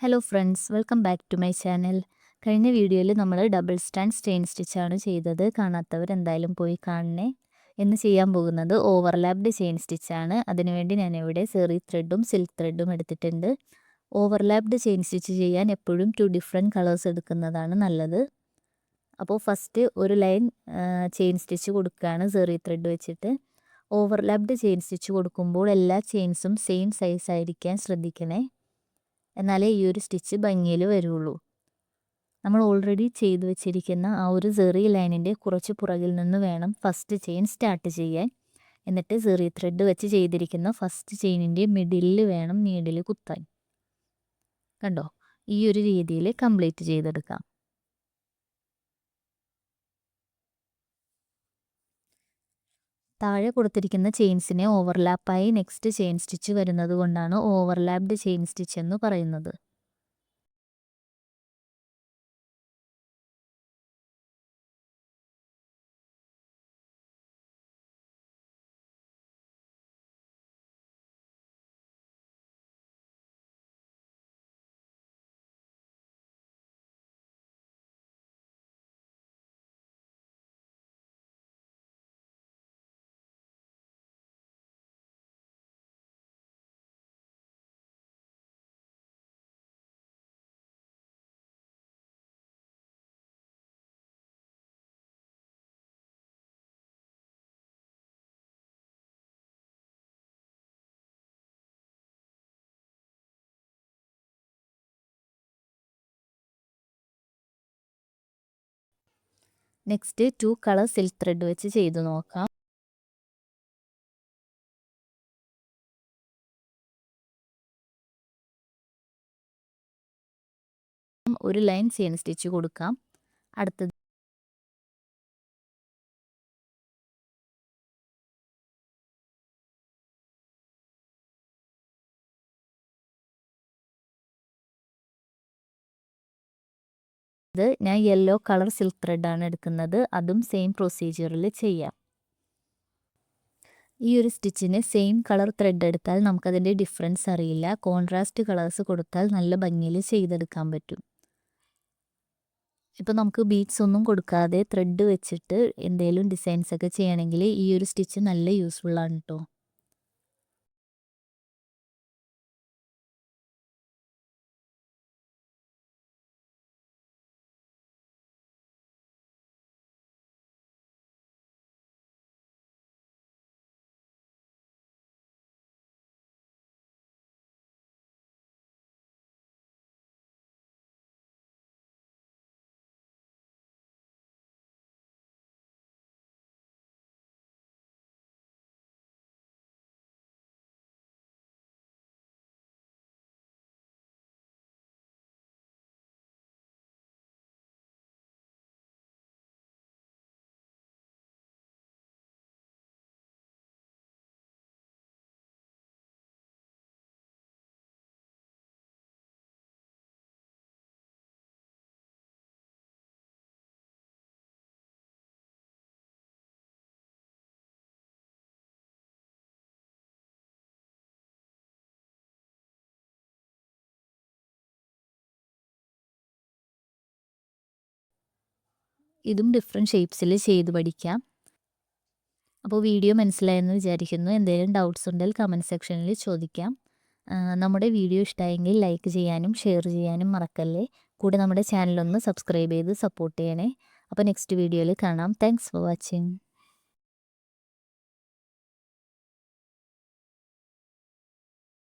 Hello friends, welcome back to my channel. കഴിഞ്ഞ വീഡിയോയിൽ നമ്മൾ ഡബിൾ സ്റ്റാൻഡ് സ്റ്റെയിൻ സ്റ്റിച്ചാണ് ചെയ്തത്. കാണാത്തവർ എന്തായാലും പോയി കാണണേ. എന്ന് ചെയ്യാൻ പോകുന്നത് ഓവർലാപ്ഡ് ചെയിൻ സ്റ്റിച്ചാണ്. അതിനുവേണ്ടി ഞാനിവിടെ സെറി ത്രെഡും സിൽക്ക് ത്രെഡും എടുത്തിട്ടുണ്ട്. ഓവർലാപ്ഡ് ചെയിൻ സ്റ്റിച്ച് ചെയ്യാൻ എപ്പോഴും 2 ഡിഫറെൻറ്റ് കളേഴ്സ് എടുക്കുന്നതാണ് നല്ലത്. അപ്പോൾ ഫസ്റ്റ് ഒരു ലൈൻ ചെയിൻ സ്റ്റിച്ച് കൊടുക്കുകയാണ് സെറി ത്രെഡ് വെച്ചിട്ട്. ഓവർലാപ്ഡ് ചെയിൻ സ്റ്റിച്ച് കൊടുക്കുമ്പോൾ എല്ലാ ചെയിൻസും സെയിം സൈസ് ആയിരിക്കാൻ ശ്രദ്ധിക്കണേ. എന്നാലേ ഈ ഒരു സ്റ്റിച്ച് ഭംഗിയിൽ വരുള്ളൂ. നമ്മൾ ഓൾറെഡി ചെയ്തു വെച്ചിരിക്കുന്ന ആ ഒരു സെറി ലൈനിൻ്റെ കുറച്ച് പുറകിൽ നിന്ന് വേണം ഫസ്റ്റ് ചെയിൻ സ്റ്റാർട്ട് ചെയ്യാൻ. എന്നിട്ട് സെറി ത്രെഡ് വെച്ച് ചെയ്തിരിക്കുന്ന ഫസ്റ്റ് ചെയിനിൻ്റെ മിഡിലിൽ വേണം നീഡിൽ കുത്താൻ. കണ്ടോ? ഈ ഒരു രീതിയിൽ കംപ്ലീറ്റ് ചെയ്തെടുക്കാം. താഴെ കൊടുത്തിരിക്കുന്ന ചെയിൻസിനെ ഓവർലാപ്പായി നെക്സ്റ്റ് ചെയിൻ സ്റ്റിച്ച് വരുന്നത് കൊണ്ടാണ് ഓവർലാപ്ഡ് ചെയിൻ സ്റ്റിച്ച് എന്ന് പറയുന്നത്. നെക്സ്റ്റ് 2 കളർ സിൽക്ക് ത്രെഡ് വെച്ച് ചെയ്തു നോക്കാം. ഒരു ലൈൻ ചെയിൻ സ്റ്റിച്ച് കൊടുക്കാം. അടുത്തത് ഞാൻ യെല്ലോ കളർ സിൽക്ക് ത്രെഡാണ് എടുക്കുന്നത്. അതും സെയിം പ്രൊസീജിയറിൽ ചെയ്യാം. ഈ ഒരു സ്റ്റിച്ചിന് സെയിം കളർ ത്രെഡ് എടുത്താൽ നമുക്കതിൻ്റെ ഡിഫറൻസ് അറിയില്ല. കോൺട്രാസ്റ്റ് കളേഴ്സ് കൊടുത്താൽ നല്ല ഭംഗിയിൽ ചെയ്തെടുക്കാൻ പറ്റും. ഇപ്പോൾ നമുക്ക് ബീഡ്സ് ഒന്നും കൊടുക്കാതെ ത്രെഡ് വെച്ചിട്ട് എന്തെങ്കിലും ഡിസൈൻസ് ഒക്കെ ചെയ്യണമെങ്കിൽ ഈ ഒരു സ്റ്റിച്ച് നല്ല യൂസ്ഫുള്ളാണ് കേട്ടോ. ഇതും ഡിഫറെൻറ്റ് ഷേപ്സിൽ ചെയ്ത് പഠിക്കാം. അപ്പോൾ വീഡിയോ മനസ്സിലായെന്ന് വിചാരിക്കുന്നു. എന്തെങ്കിലും ഡൗട്ട്സ് ഉണ്ടെങ്കിൽ കമൻറ്റ് സെക്ഷനിൽ ചോദിക്കാം. നമ്മുടെ വീഡിയോ ഇഷ്ടമായെങ്കിൽ ലൈക്ക് ചെയ്യാനും ഷെയർ ചെയ്യാനും മറക്കല്ലേ. കൂടെ നമ്മുടെ ചാനലൊന്ന് സബ്സ്ക്രൈബ് ചെയ്ത് സപ്പോർട്ട് ചെയ്യണേ. അപ്പോൾ നെക്സ്റ്റ് വീഡിയോയിൽ കാണാം. Thanks for watching.